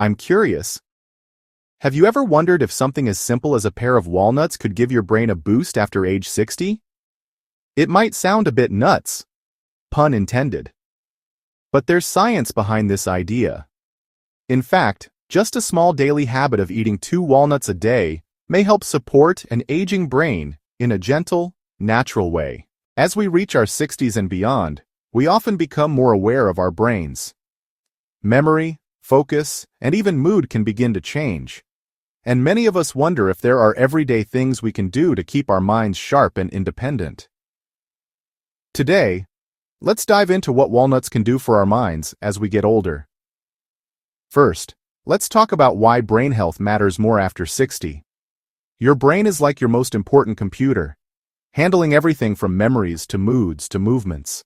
I'm curious. Have you ever wondered if something as simple as a pair of walnuts could give your brain a boost after age 60? It might sound a bit nuts, pun intended. But there's science behind this idea. In fact, just a small daily habit of eating 2 walnuts a day may help support an aging brain in a gentle, natural way. As we reach our 60s and beyond, we often become more aware of our brains. Memory, focus, and even mood can begin to change. And many of us wonder if there are everyday things we can do to keep our minds sharp and independent. Today, let's dive into what walnuts can do for our minds as we get older. First, let's talk about why brain health matters more after 60. Your brain is like your most important computer, handling everything from memories to moods to movements.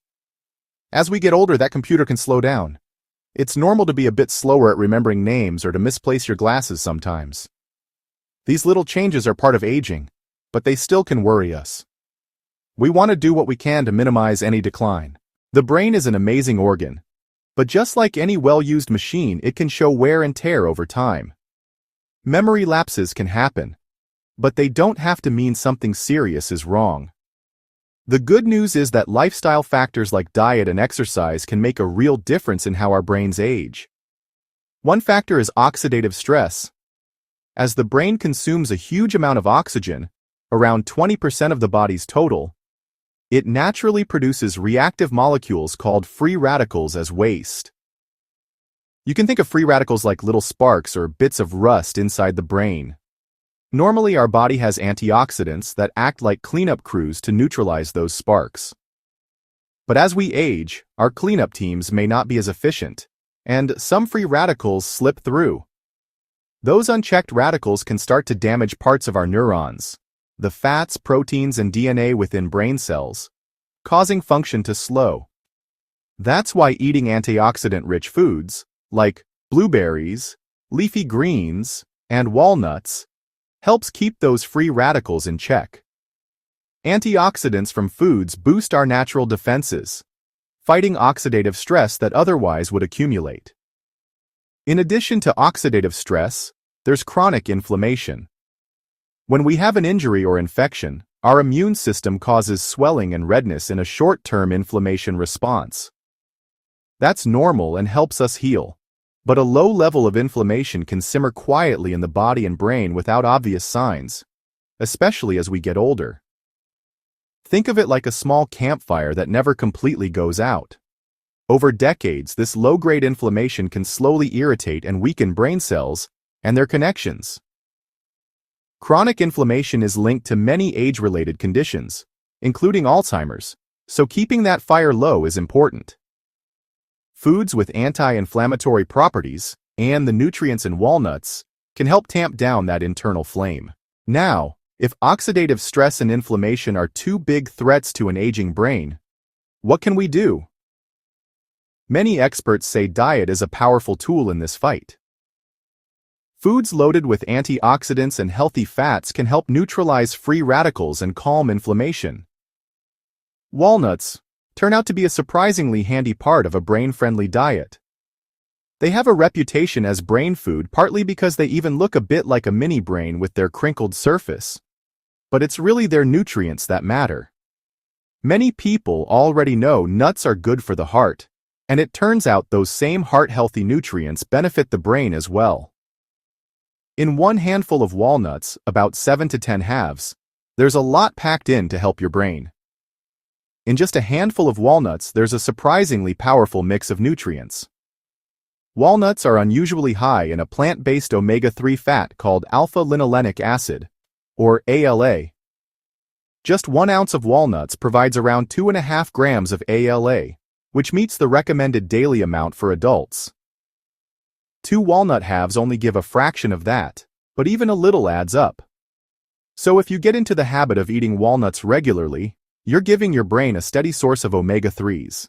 As we get older, that computer can slow down. It's normal to be a bit slower at remembering names or to misplace your glasses sometimes. These little changes are part of aging, but they still can worry us. We want to do what we can to minimize any decline. The brain is an amazing organ, but just like any well-used machine, it can show wear and tear over time. Memory lapses can happen, but they don't have to mean something serious is wrong. The good news is that lifestyle factors like diet and exercise can make a real difference in how our brains age. One factor is oxidative stress. As the brain consumes a huge amount of oxygen, around 20% of the body's total, it naturally produces reactive molecules called free radicals as waste. You can think of free radicals like little sparks or bits of rust inside the brain. Normally, our body has antioxidants that act like cleanup crews to neutralize those sparks. But as we age, our cleanup teams may not be as efficient, and some free radicals slip through. Those unchecked radicals can start to damage parts of our neurons, the fats, proteins, and DNA within brain cells, causing function to slow. That's why eating antioxidant-rich foods, like blueberries, leafy greens, and walnuts, helps keep those free radicals in check. Antioxidants from foods boost our natural defenses, fighting oxidative stress that otherwise would accumulate. In addition to oxidative stress, there's chronic inflammation. When we have an injury or infection, our immune system causes swelling and redness in a short-term inflammation response. That's normal and helps us heal. But a low level of inflammation can simmer quietly in the body and brain without obvious signs, especially as we get older. Think of it like a small campfire that never completely goes out. Over decades, this low-grade inflammation can slowly irritate and weaken brain cells and their connections. Chronic inflammation is linked to many age-related conditions, including Alzheimer's, so keeping that fire low is important. Foods with anti-inflammatory properties and the nutrients in walnuts can help tamp down that internal flame. Now, if oxidative stress and inflammation are two big threats to an aging brain, what can we do? Many experts say diet is a powerful tool in this fight. Foods loaded with antioxidants and healthy fats can help neutralize free radicals and calm inflammation. Walnuts turn out to be a surprisingly handy part of a brain-friendly diet. They have a reputation as brain food partly because they even look a bit like a mini brain with their crinkled surface. But it's really their nutrients that matter. Many people already know nuts are good for the heart, and it turns out those same heart-healthy nutrients benefit the brain as well. In one handful of walnuts, about 7 to 10 halves, there's a lot packed in to help your brain. In just a handful of walnuts, there's a surprisingly powerful mix of nutrients. Walnuts are unusually high in a plant-based omega-3 fat called alpha-linolenic acid, or ALA. Just 1 ounce of walnuts provides around 2.5 grams of ALA, which meets the recommended daily amount for adults. 2 walnut halves only give a fraction of that, but even a little adds up. So if you get into the habit of eating walnuts regularly, you're giving your brain a steady source of omega-3s.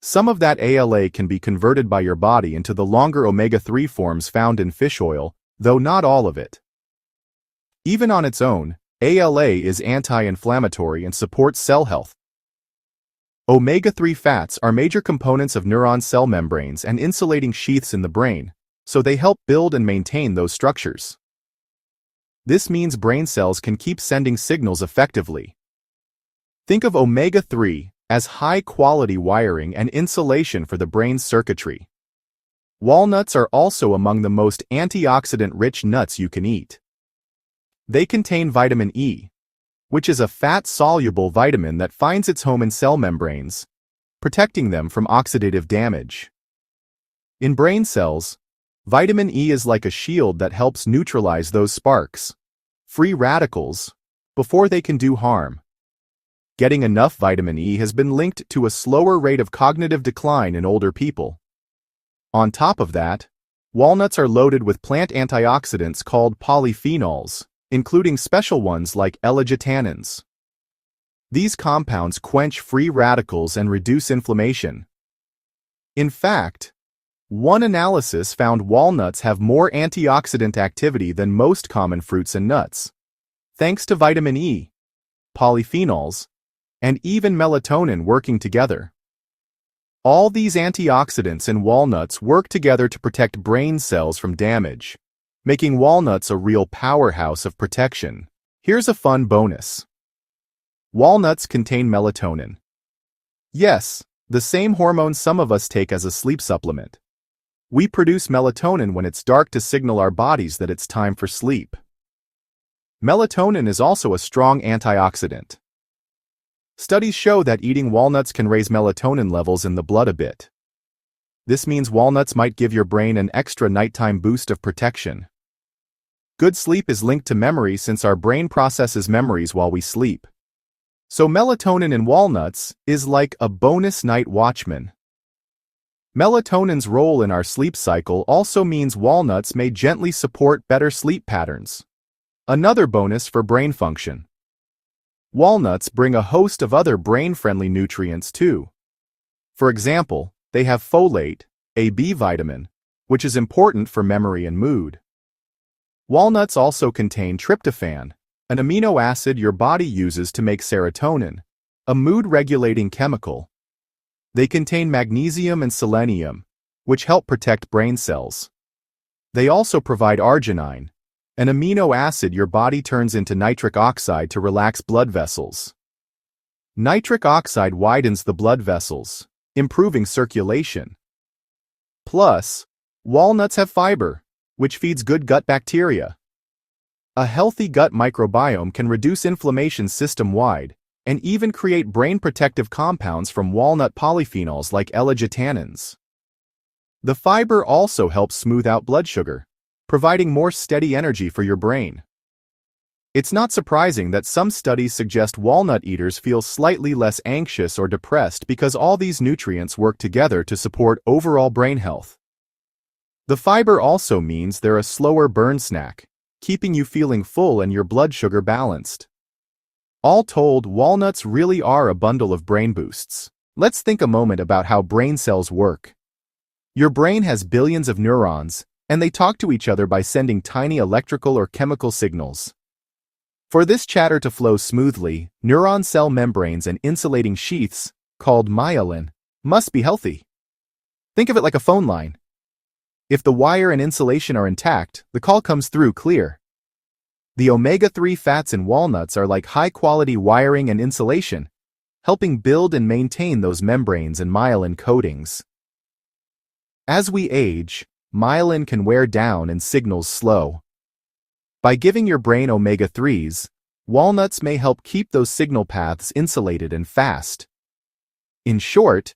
Some of that ALA can be converted by your body into the longer omega-3 forms found in fish oil, though not all of it. Even on its own, ALA is anti-inflammatory and supports cell health. Omega-3 fats are major components of neuron cell membranes and insulating sheaths in the brain, so they help build and maintain those structures. This means brain cells can keep sending signals effectively. Think of omega-3 as high-quality wiring and insulation for the brain's circuitry. Walnuts are also among the most antioxidant-rich nuts you can eat. They contain vitamin E, which is a fat-soluble vitamin that finds its home in cell membranes, protecting them from oxidative damage. In brain cells, vitamin E is like a shield that helps neutralize those sparks, free radicals, before they can do harm. Getting enough vitamin E has been linked to a slower rate of cognitive decline in older people. On top of that, walnuts are loaded with plant antioxidants called polyphenols, including special ones like L-tannins. These compounds quench free radicals and reduce inflammation. In fact, one analysis found walnuts have more antioxidant activity than most common fruits and nuts, thanks to vitamin E, polyphenols, and even melatonin working together. All these antioxidants in walnuts work together to protect brain cells from damage, making walnuts a real powerhouse of protection. Here's a fun bonus. Walnuts contain melatonin. Yes, the same hormone some of us take as a sleep supplement. We produce melatonin when it's dark to signal our bodies that it's time for sleep. Melatonin is also a strong antioxidant. Studies show that eating walnuts can raise melatonin levels in the blood a bit. This means walnuts might give your brain an extra nighttime boost of protection. Good sleep is linked to memory since our brain processes memories while we sleep. So melatonin in walnuts is like a bonus night watchman. Melatonin's role in our sleep cycle also means walnuts may gently support better sleep patterns. Another bonus for brain function. Walnuts bring a host of other brain-friendly nutrients too. For example, they have folate, a B vitamin, which is important for memory and mood. Walnuts also contain tryptophan, an amino acid your body uses to make serotonin, a mood-regulating chemical. They contain magnesium and selenium, which help protect brain cells. They also provide arginine, an amino acid your body turns into nitric oxide to relax blood vessels. Nitric oxide widens the blood vessels, improving circulation. Plus, walnuts have fiber, which feeds good gut bacteria. A healthy gut microbiome can reduce inflammation system-wide and even create brain-protective compounds from walnut polyphenols like L-tannins. The fiber also helps smooth out blood sugar, providing more steady energy for your brain. It's not surprising that some studies suggest walnut eaters feel slightly less anxious or depressed because all these nutrients work together to support overall brain health. The fiber also means they're a slower burn snack, keeping you feeling full and your blood sugar balanced. All told, walnuts really are a bundle of brain boosts. Let's think a moment about how brain cells work. Your brain has billions of neurons, and they talk to each other by sending tiny electrical or chemical signals. For this chatter to flow smoothly, neuron cell membranes and insulating sheaths, called myelin, must be healthy. Think of it like a phone line. If the wire and insulation are intact, the call comes through clear. The omega-3 fats in walnuts are like high-quality wiring and insulation, helping build and maintain those membranes and myelin coatings. As we age, myelin can wear down and signals slow. By giving your brain omega-3s, walnuts may help keep those signal paths insulated and fast. In short,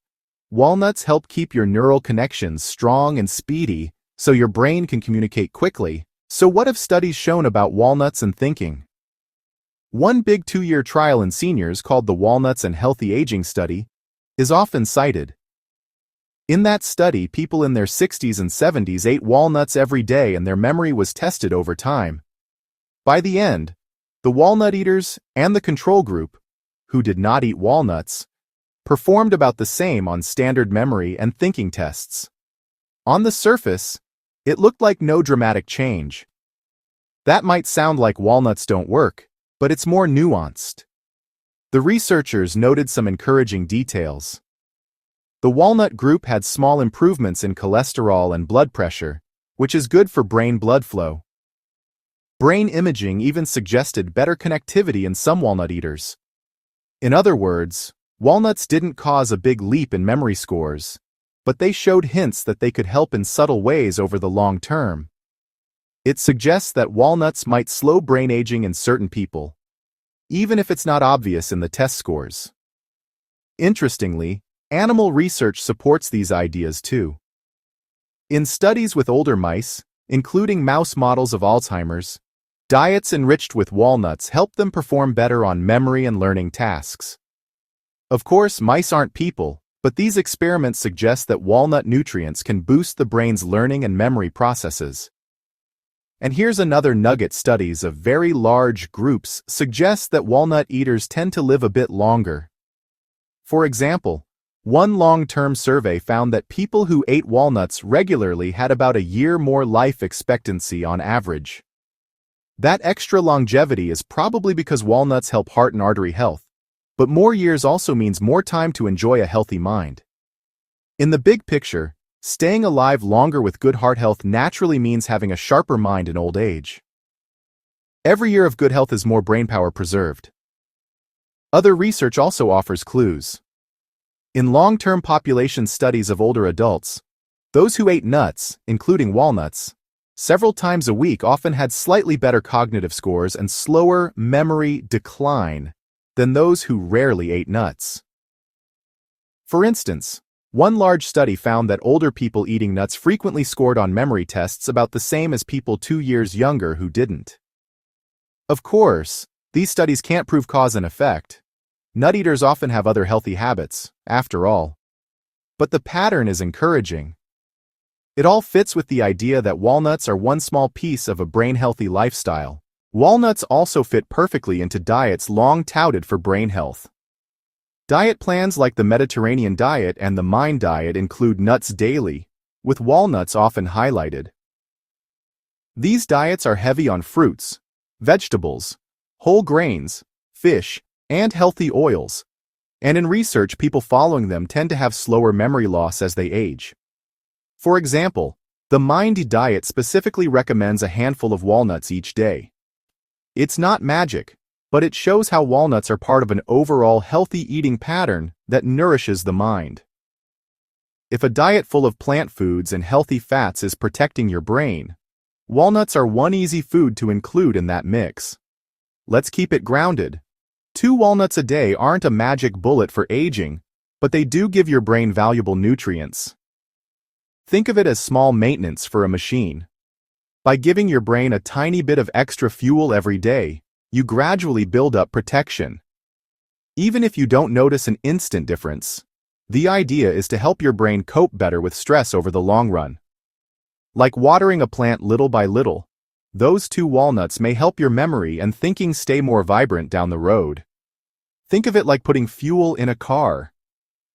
walnuts help keep your neural connections strong and speedy so your brain can communicate quickly. So what have studies shown about walnuts and thinking? One big 2-year trial in seniors called the Walnuts and Healthy Aging Study is often cited. In that study, people in their 60s and 70s ate walnuts every day and their memory was tested over time. By the end, the walnut eaters and the control group, who did not eat walnuts, performed about the same on standard memory and thinking tests. On the surface, it looked like no dramatic change. That might sound like walnuts don't work, but it's more nuanced. The researchers noted some encouraging details. The walnut group had small improvements in cholesterol and blood pressure, which is good for brain blood flow. Brain imaging even suggested better connectivity in some walnut eaters. In other words, walnuts didn't cause a big leap in memory scores, but they showed hints that they could help in subtle ways over the long term. It suggests that walnuts might slow brain aging in certain people, even if it's not obvious in the test scores. Interestingly, animal research supports these ideas too. In studies with older mice, including mouse models of Alzheimer's, diets enriched with walnuts help them perform better on memory and learning tasks. Of course, mice aren't people, but these experiments suggest that walnut nutrients can boost the brain's learning and memory processes. And here's another nugget: studies of very large groups suggest that walnut eaters tend to live a bit longer. For example, one long-term survey found that people who ate walnuts regularly had about a year more life expectancy on average. That extra longevity is probably because walnuts help heart and artery health, but more years also means more time to enjoy a healthy mind. In the big picture, staying alive longer with good heart health naturally means having a sharper mind in old age. Every year of good health is more brainpower preserved. Other research also offers clues. In long-term population studies of older adults, those who ate nuts, including walnuts, several times a week often had slightly better cognitive scores and slower memory decline than those who rarely ate nuts. For instance, one large study found that older people eating nuts frequently scored on memory tests about the same as people 2 years younger who didn't. Of course, these studies can't prove cause and effect. Nut eaters often have other healthy habits, after all. But the pattern is encouraging. It all fits with the idea that walnuts are one small piece of a brain-healthy lifestyle. Walnuts also fit perfectly into diets long touted for brain health. Diet plans like the Mediterranean diet and the Mind diet include nuts daily, with walnuts often highlighted. These diets are heavy on fruits, vegetables, whole grains, fish, and healthy oils, and in research, people following them tend to have slower memory loss as they age. For example, the Mind diet specifically recommends a handful of walnuts each day. It's not magic, but it shows how walnuts are part of an overall healthy eating pattern that nourishes the mind. If a diet full of plant foods and healthy fats is protecting your brain, walnuts are one easy food to include in that mix. Let's keep it grounded. 2 walnuts a day aren't a magic bullet for aging, but they do give your brain valuable nutrients. Think of it as small maintenance for a machine. By giving your brain a tiny bit of extra fuel every day, you gradually build up protection. Even if you don't notice an instant difference, the idea is to help your brain cope better with stress over the long run. Like watering a plant little by little, those 2 walnuts may help your memory and thinking stay more vibrant down the road. Think of it like putting fuel in a car.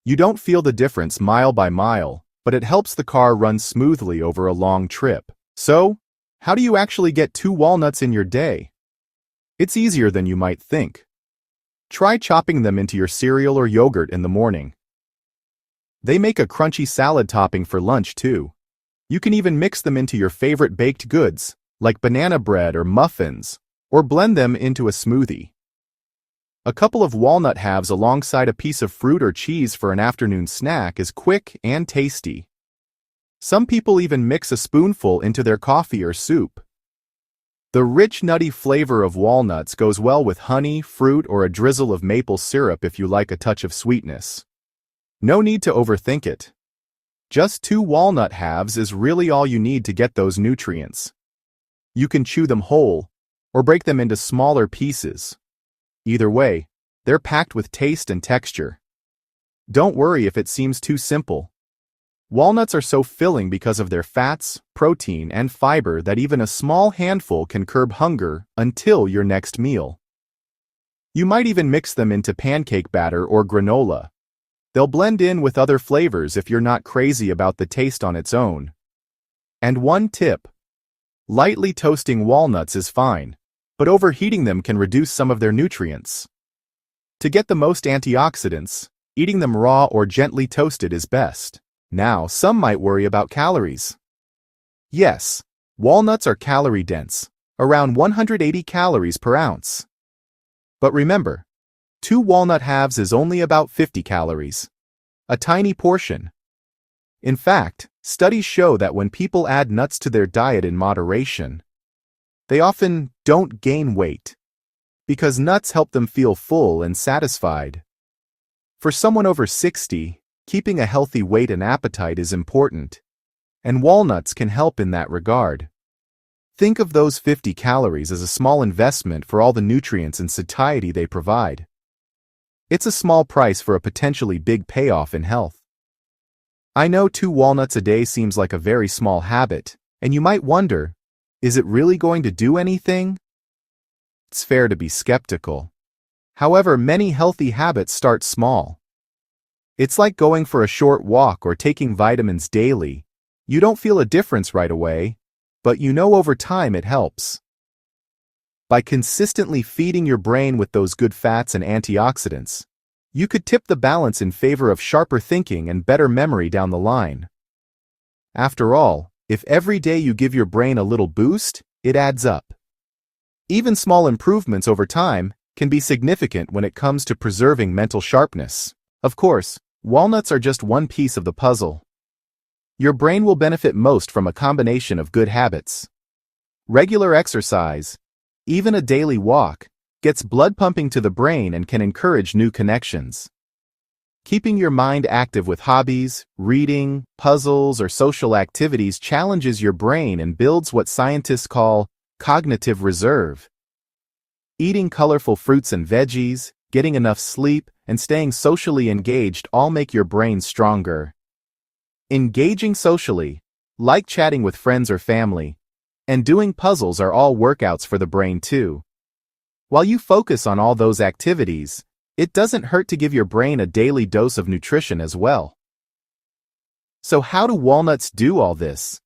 You don't feel the difference mile by mile, but it helps the car run smoothly over a long trip. So, how do you actually get 2 walnuts in your day? It's easier than you might think. Try chopping them into your cereal or yogurt in the morning. They make a crunchy salad topping for lunch too. You can even mix them into your favorite baked goods, like banana bread or muffins, or blend them into a smoothie. A couple of walnut halves alongside a piece of fruit or cheese for an afternoon snack is quick and tasty. Some people even mix a spoonful into their coffee or soup. The rich, nutty flavor of walnuts goes well with honey, fruit, or a drizzle of maple syrup if you like a touch of sweetness. No need to overthink it. Just 2 walnut halves is really all you need to get those nutrients. You can chew them whole, or break them into smaller pieces. Either way, they're packed with taste and texture. Don't worry if it seems too simple. Walnuts are so filling because of their fats, protein, and fiber that even a small handful can curb hunger until your next meal. You might even mix them into pancake batter or granola. They'll blend in with other flavors if you're not crazy about the taste on its own. And one tip: lightly toasting walnuts is fine, but overheating them can reduce some of their nutrients. To get the most antioxidants, eating them raw or gently toasted is best. Now, some might worry about calories. Yes, walnuts are calorie-dense, around 180 calories per ounce. But remember, 2 walnut halves is only about 50 calories. A tiny portion. In fact, studies show that when people add nuts to their diet in moderation, they often don't gain weight, because nuts help them feel full and satisfied. For someone over 60, keeping a healthy weight and appetite is important, and walnuts can help in that regard. Think of those 50 calories as a small investment for all the nutrients and satiety they provide. It's a small price for a potentially big payoff in health. I know 2 walnuts a day seems like a very small habit, and you might wonder, is it really going to do anything? It's fair to be skeptical. However, many healthy habits start small. It's like going for a short walk or taking vitamins daily. You don't feel a difference right away, but you know over time it helps. By consistently feeding your brain with those good fats and antioxidants, you could tip the balance in favor of sharper thinking and better memory down the line. After all, if every day you give your brain a little boost, it adds up. Even small improvements over time can be significant when it comes to preserving mental sharpness. Of course, walnuts are just one piece of the puzzle. Your brain will benefit most from a combination of good habits. Regular exercise, even a daily walk, gets blood pumping to the brain and can encourage new connections. Keeping your mind active with hobbies, reading, puzzles, or social activities challenges your brain and builds what scientists call cognitive reserve. Eating colorful fruits and veggies, getting enough sleep, and staying socially engaged all make your brain stronger. Engaging socially, like chatting with friends or family, and doing puzzles are all workouts for the brain too. While you focus on all those activities, it doesn't hurt to give your brain a daily dose of nutrition as well. So how do walnuts do all this?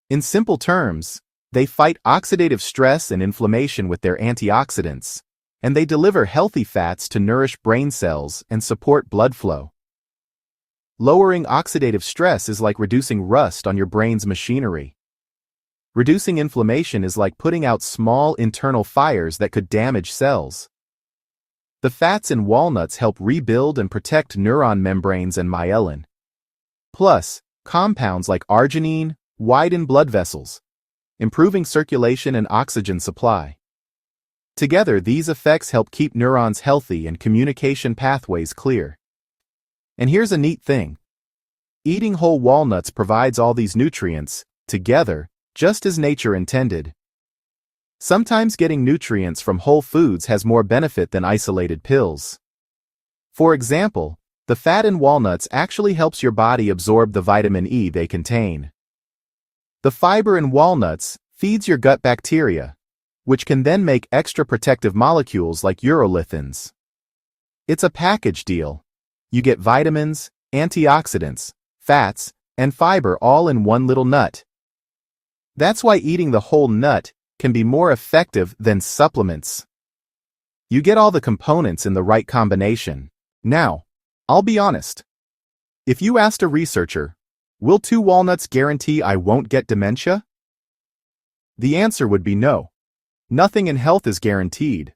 In simple terms, they fight oxidative stress and inflammation with their antioxidants, and they deliver healthy fats to nourish brain cells and support blood flow. Lowering oxidative stress is like reducing rust on your brain's machinery. Reducing inflammation is like putting out small internal fires that could damage cells. The fats in walnuts help rebuild and protect neuron membranes and myelin. Plus, compounds like arginine widen blood vessels, improving circulation and oxygen supply. Together, these effects help keep neurons healthy and communication pathways clear. And here's a neat thing. Eating whole walnuts provides all these nutrients, together, just as nature intended. Sometimes getting nutrients from whole foods has more benefit than isolated pills. For example, the fat in walnuts actually helps your body absorb the vitamin E they contain. The fiber in walnuts feeds your gut bacteria, which can then make extra protective molecules like urolithins. It's a package deal. You get vitamins, antioxidants, fats, and fiber all in one little nut. That's why eating the whole nut can be more effective than supplements. You get all the components in the right combination. Now, I'll be honest. If you asked a researcher, will 2 walnuts guarantee I won't get dementia? The answer would be no. Nothing in health is guaranteed,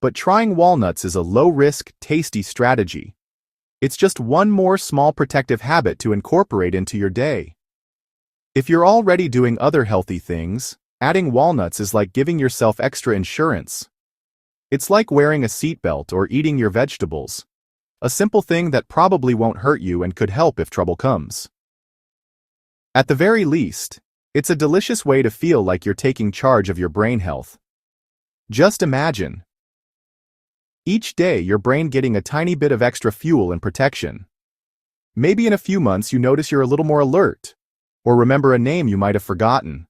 but trying walnuts is a low-risk, tasty strategy. It's just one more small protective habit to incorporate into your day. If you're already doing other healthy things, adding walnuts is like giving yourself extra insurance. It's like wearing a seatbelt or eating your vegetables. A simple thing that probably won't hurt you and could help if trouble comes. At the very least, it's a delicious way to feel like you're taking charge of your brain health. Just imagine. Each day, your brain getting a tiny bit of extra fuel and protection. Maybe in a few months you notice you're a little more alert, or remember a name you might have forgotten.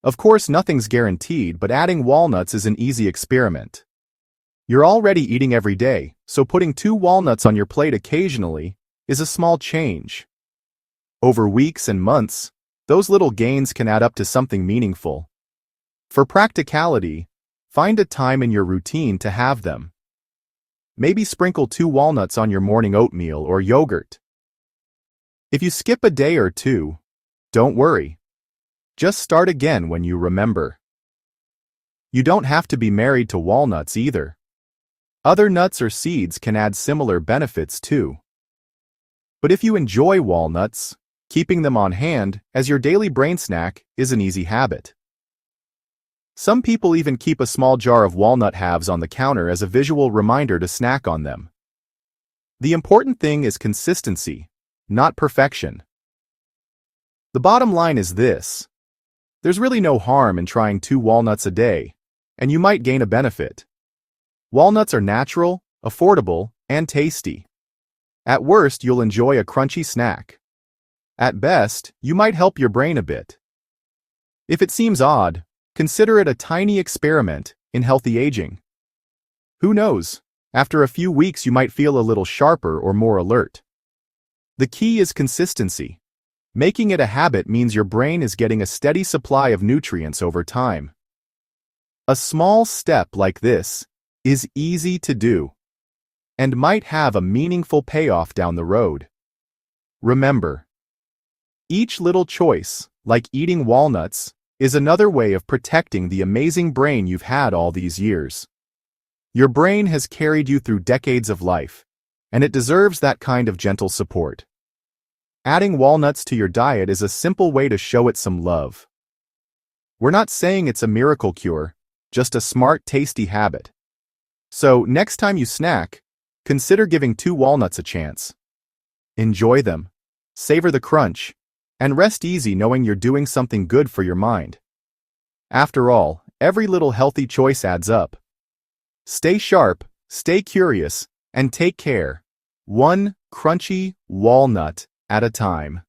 Of course, nothing's guaranteed, but adding walnuts is an easy experiment. You're already eating every day, so putting 2 walnuts on your plate occasionally is a small change. Over weeks and months, those little gains can add up to something meaningful. For practicality, find a time in your routine to have them. Maybe sprinkle 2 walnuts on your morning oatmeal or yogurt. If you skip a day or two, don't worry. Just start again when you remember. You don't have to be married to walnuts either. Other nuts or seeds can add similar benefits too. But if you enjoy walnuts, keeping them on hand as your daily brain snack is an easy habit. Some people even keep a small jar of walnut halves on the counter as a visual reminder to snack on them. The important thing is consistency, not perfection. The bottom line is this: there's really no harm in trying 2 walnuts a day, and you might gain a benefit. Walnuts are natural, affordable, and tasty. At worst, you'll enjoy a crunchy snack. At best, you might help your brain a bit. If it seems odd, consider it a tiny experiment in healthy aging. Who knows? After a few weeks you might feel a little sharper or more alert. The key is consistency. Making it a habit means your brain is getting a steady supply of nutrients over time. A small step like this is easy to do and might have a meaningful payoff down the road. Remember, each little choice, like eating walnuts, is another way of protecting the amazing brain you've had all these years. Your brain has carried you through decades of life, and it deserves that kind of gentle support. Adding walnuts to your diet is a simple way to show it some love. We're not saying it's a miracle cure, just a smart, tasty habit. So, next time you snack, consider giving 2 walnuts a chance. Enjoy them, savor the crunch, and rest easy knowing you're doing something good for your mind. After all, every little healthy choice adds up. Stay sharp, stay curious, and take care, one crunchy walnut at a time.